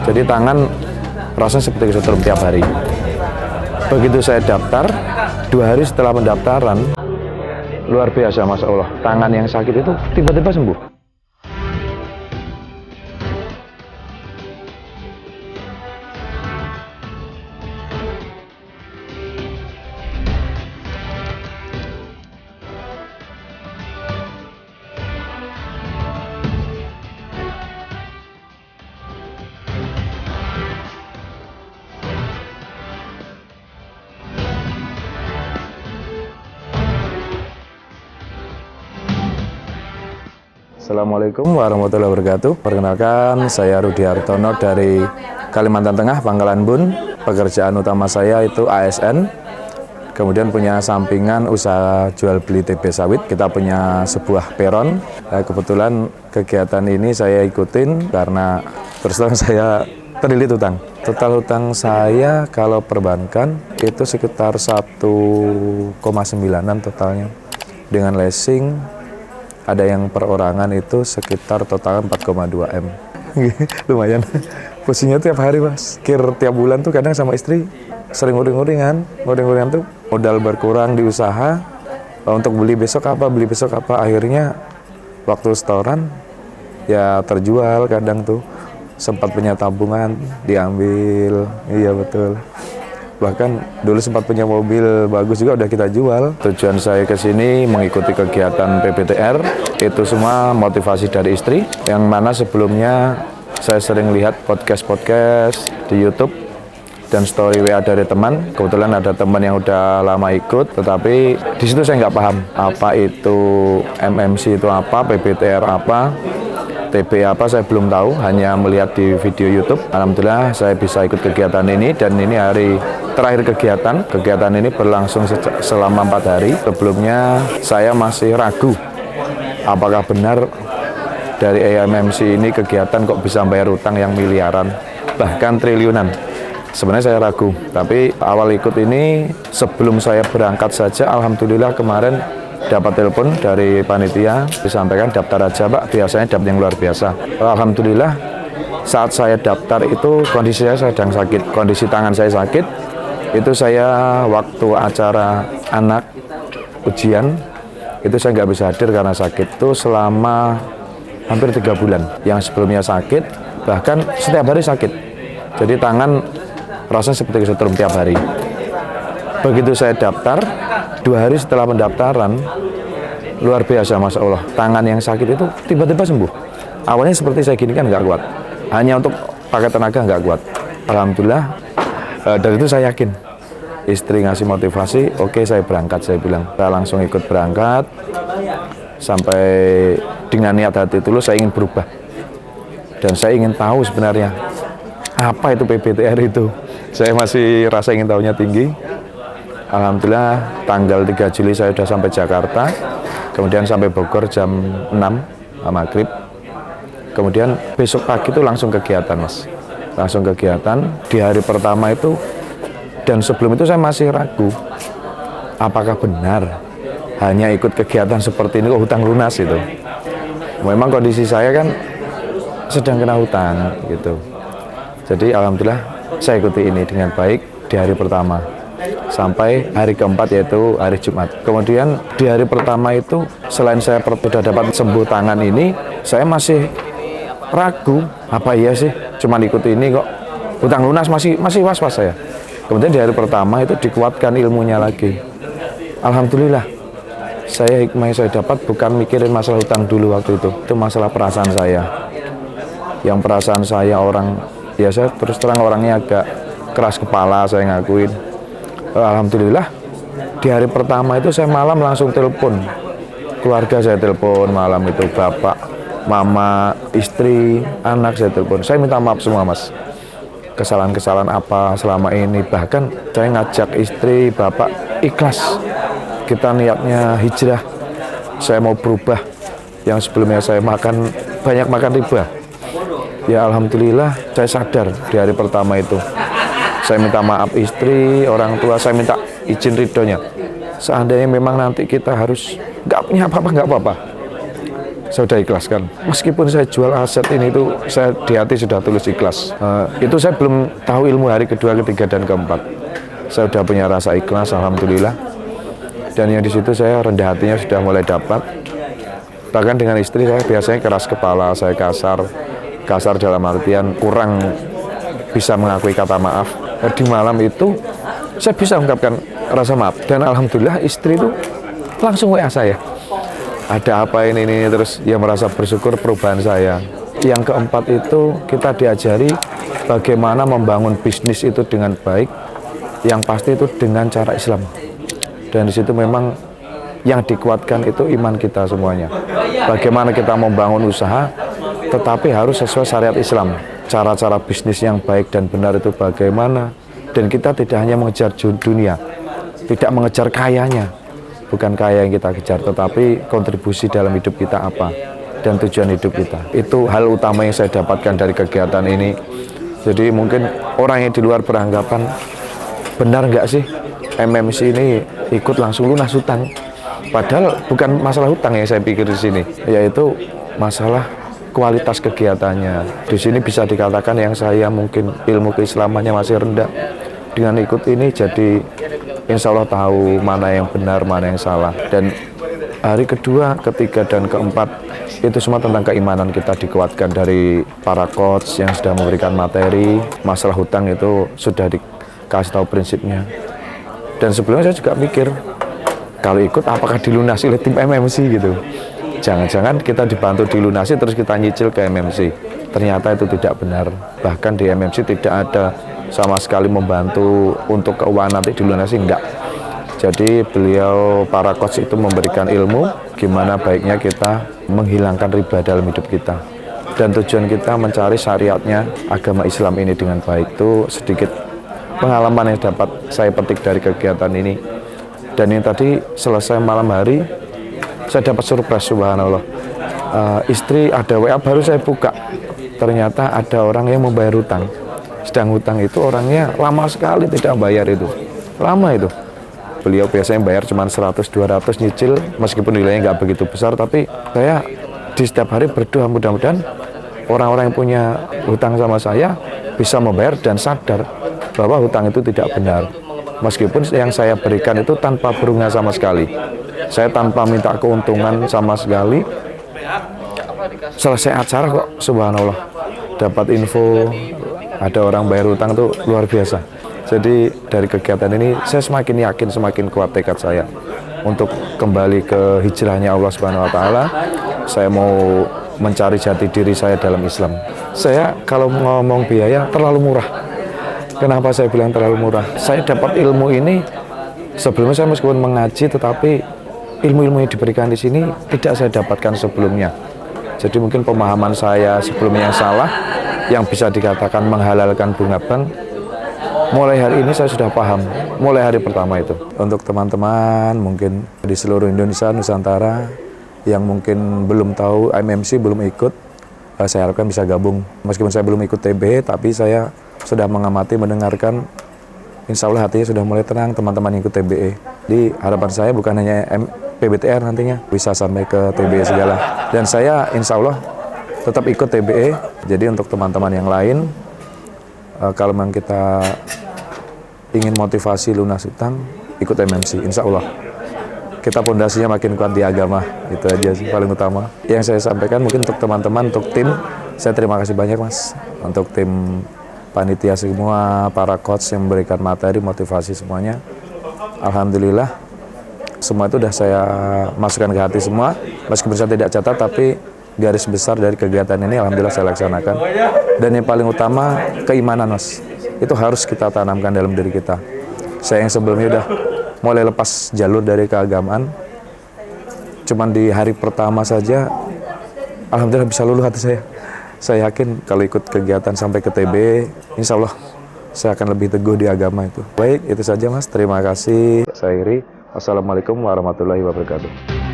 Jadi tangan rasanya seperti kesetrum tiap hari. Begitu saya daftar, 2 hari setelah pendaftaran, luar biasa, Masya Allah, tangan yang sakit itu tiba-tiba sembuh. Assalamualaikum warahmatullahi wabarakatuh. Perkenalkan, saya Rudi Hartono dari Kalimantan Tengah, Pangkalan Bun. Pekerjaan utama saya itu ASN. Kemudian punya sampingan usaha jual beli TB sawit. Kita punya sebuah peron. Kebetulan kegiatan ini saya ikutin karena terus terang saya terlilit utang. Total utang saya kalau perbankan itu sekitar 1,9an totalnya. Dengan leasing ada yang perorangan itu sekitar total 4,2 M. Lumayan. Pusingnya tiap hari, Mas. Tiap bulan tuh kadang sama istri sering uring-uringan tuh modal berkurang di usaha untuk beli besok apa. Akhirnya waktu setoran ya terjual, kadang tuh sempat punya tabungan diambil. Iya betul. Bahkan dulu sempat punya mobil bagus juga udah kita jual. Tujuan saya ke sini mengikuti kegiatan PBTR, itu semua motivasi dari istri, yang mana sebelumnya saya sering lihat podcast di YouTube dan story WA dari teman. Kebetulan ada teman yang udah lama ikut, tetapi di situ saya nggak paham apa itu MMC itu apa, PBTR apa, TB apa, saya belum tahu, hanya melihat di video YouTube. Alhamdulillah saya bisa ikut kegiatan ini, dan ini hari terakhir kegiatan. Kegiatan ini berlangsung selama 4 hari. Sebelumnya saya masih ragu apakah benar dari MMC ini kegiatan kok bisa bayar utang yang miliaran, bahkan triliunan. Sebenarnya saya ragu, tapi awal ikut ini sebelum saya berangkat saja, alhamdulillah kemarin dapat telepon dari panitia, disampaikan daftar aja Pak, biasanya dapat yang luar biasa. Alhamdulillah saat saya daftar itu kondisi saya sedang sakit, kondisi tangan saya sakit. Itu saya waktu acara anak ujian, itu saya nggak bisa hadir karena sakit. Itu selama hampir 3 bulan, yang sebelumnya sakit, bahkan setiap hari sakit. Jadi tangan rasanya seperti kesetrum tiap hari. Begitu saya daftar, 2 hari setelah pendaftaran, luar biasa, Masya Allah, tangan yang sakit itu tiba-tiba sembuh. Awalnya seperti saya gini kan nggak kuat, hanya untuk pakai tenaga nggak kuat. Alhamdulillah, dari itu saya yakin. Istri ngasih motivasi, oke, saya berangkat, saya bilang. Saya langsung ikut berangkat, sampai dengan niat hati tulus saya ingin berubah. Dan saya ingin tahu sebenarnya, apa itu PBTR itu. Saya masih rasa ingin tahunya tinggi. Alhamdulillah tanggal 3 Juli saya sudah sampai Jakarta, kemudian sampai Bogor jam 6 maghrib. Kemudian besok pagi itu langsung kegiatan, Mas. Langsung kegiatan di hari pertama itu, dan sebelum itu saya masih ragu apakah benar hanya ikut kegiatan seperti ini kok hutang lunas itu. Memang kondisi saya kan sedang kena hutang gitu. Jadi alhamdulillah saya ikuti ini dengan baik di hari pertama sampai hari keempat, yaitu hari Jumat. Kemudian di hari pertama itu selain saya sudah dapat sembuh tangan ini, saya masih ragu, apa iya sih cuma ikuti ini kok hutang lunas, masih was-was saya. Kemudian di hari pertama itu dikuatkan ilmunya lagi. Alhamdulillah hikmah yang saya dapat bukan mikirin masalah hutang dulu waktu itu masalah perasaan saya. Yang perasaan saya orang, ya saya terus terang orangnya agak keras kepala, saya ngakuin. Alhamdulillah di hari pertama itu saya malam langsung telepon keluarga, saya telepon malam itu, bapak, mama, istri, anak saya telepon. Saya minta maaf semua, Mas, kesalahan-kesalahan apa selama ini. Bahkan saya ngajak istri, bapak ikhlas, kita niatnya hijrah, saya mau berubah. Yang sebelumnya saya banyak makan riba, ya alhamdulillah saya sadar di hari pertama itu. Saya minta maaf istri, orang tua, saya minta izin ridhonya. Seandainya memang nanti kita harus nggak punya apa-apa, nggak apa-apa. saya sudah ikhlaskan. Meskipun saya jual aset ini itu, saya di hati sudah tulus ikhlas. Itu saya belum tahu ilmu hari kedua, ketiga, dan keempat. Saya sudah punya rasa ikhlas, alhamdulillah. Dan yang di situ saya rendah hatinya sudah mulai dapat. Bahkan dengan istri saya biasanya keras kepala, saya kasar dalam artian kurang bisa mengakui kata maaf. Di malam itu saya bisa ungkapkan rasa maaf, dan alhamdulillah istri itu langsung WA saya. Ada apa ini terus dia merasa bersyukur perubahan saya. Yang keempat itu kita diajari bagaimana membangun bisnis itu dengan baik, yang pasti itu dengan cara Islam. Dan di situ memang yang dikuatkan itu iman kita semuanya. Bagaimana kita membangun usaha, tetapi harus sesuai syariat Islam. Cara-cara bisnis yang baik dan benar itu bagaimana. Dan kita tidak hanya mengejar dunia, tidak mengejar kayanya. Bukan kaya yang kita kejar, tetapi kontribusi dalam hidup kita apa, dan tujuan hidup kita. Itu hal utama yang saya dapatkan dari kegiatan ini. Jadi mungkin orang yang di luar beranggapan, benar nggak sih MMC ini ikut langsung lunas hutang? Padahal bukan masalah hutang yang saya pikir di sini, yaitu masalah kualitas kegiatannya. Di sini bisa dikatakan yang saya mungkin ilmu keislamannya masih rendah. Dengan ikut ini jadi insya Allah tahu mana yang benar, mana yang salah. Dan hari kedua, ketiga, dan keempat itu semua tentang keimanan kita dikuatkan dari para coach yang sudah memberikan materi. Masalah hutang itu sudah dikasih tahu prinsipnya. Dan sebelumnya saya juga mikir, kalau ikut apakah dilunasi oleh tim MMC gitu. Jangan-jangan kita dibantu dilunasi terus kita nyicil ke MMC. Ternyata itu tidak benar. Bahkan di MMC tidak ada sama sekali membantu untuk keuangan nanti dilunasi, enggak. Jadi beliau, para coach itu memberikan ilmu gimana baiknya kita menghilangkan riba dalam hidup kita. Dan tujuan kita mencari syariatnya agama Islam ini dengan baik. Itu sedikit pengalaman yang dapat saya petik dari kegiatan ini. Dan ini tadi selesai malam hari, saya dapat surprise, subhanallah. Istri ada WA baru saya buka. Ternyata ada orang yang membayar hutang. Sedang hutang itu orangnya lama sekali tidak bayar itu. Lama itu. Beliau biasanya bayar cuma 100-200 nyicil, meskipun nilainya nggak begitu besar, tapi saya di setiap hari berdoa mudah-mudahan orang-orang yang punya hutang sama saya bisa membayar dan sadar bahwa hutang itu tidak benar. Meskipun yang saya berikan itu tanpa berunga sama sekali. Saya tanpa minta keuntungan sama sekali. Selesai acara kok, subhanallah, dapat info ada orang bayar hutang itu luar biasa. Jadi dari kegiatan ini saya semakin yakin, semakin kuat tekad saya untuk kembali ke hijrahnya Allah Subhanahu wa taala. Saya mau mencari jati diri saya dalam Islam. Saya kalau ngomong biaya terlalu murah. Kenapa saya bilang terlalu murah? Saya dapat ilmu ini sebelumnya, saya meskipun mengaji, tetapi ilmu-ilmu yang diberikan di sini tidak saya dapatkan sebelumnya. Jadi mungkin pemahaman saya sebelumnya yang salah, yang bisa dikatakan menghalalkan bunga bank. Mulai hari ini saya sudah paham, mulai hari pertama itu. Untuk teman-teman mungkin di seluruh Indonesia, Nusantara, yang mungkin belum tahu MMC, belum ikut, saya harapkan bisa gabung. Meskipun saya belum ikut TB, tapi saya sudah mengamati, mendengarkan, insya Allah hatinya sudah mulai tenang teman-teman yang ikut TBE. Di harapan saya bukan hanya PBTR nantinya, bisa sampai ke TBE segala. Dan saya insya Allah tetap ikut TBE. Jadi untuk teman-teman yang lain, kalau memang kita ingin motivasi lunas hutang, ikut MMC, insya Allah kita pondasinya makin kuat di agama. Itu aja sih paling utama yang saya sampaikan. Mungkin untuk teman-teman, untuk tim, saya terima kasih banyak Mas. Untuk tim panitia semua, para coach yang memberikan materi, motivasi semuanya, alhamdulillah semua itu sudah saya masukkan ke hati semua. Meskipun saya tidak catat, tapi garis besar dari kegiatan ini alhamdulillah saya laksanakan. Dan yang paling utama, keimanan Mas, itu harus kita tanamkan dalam diri kita. Saya yang sebelumnya udah mulai lepas jalur dari keagamaan, cuman di hari pertama saja alhamdulillah bisa luluh hati saya. Saya yakin kalau ikut kegiatan sampai ke TB, insya Allah saya akan lebih teguh di agama itu. Baik, itu saja Mas, terima kasih. Saya Iri. Wassalamualaikum warahmatullahi wabarakatuh.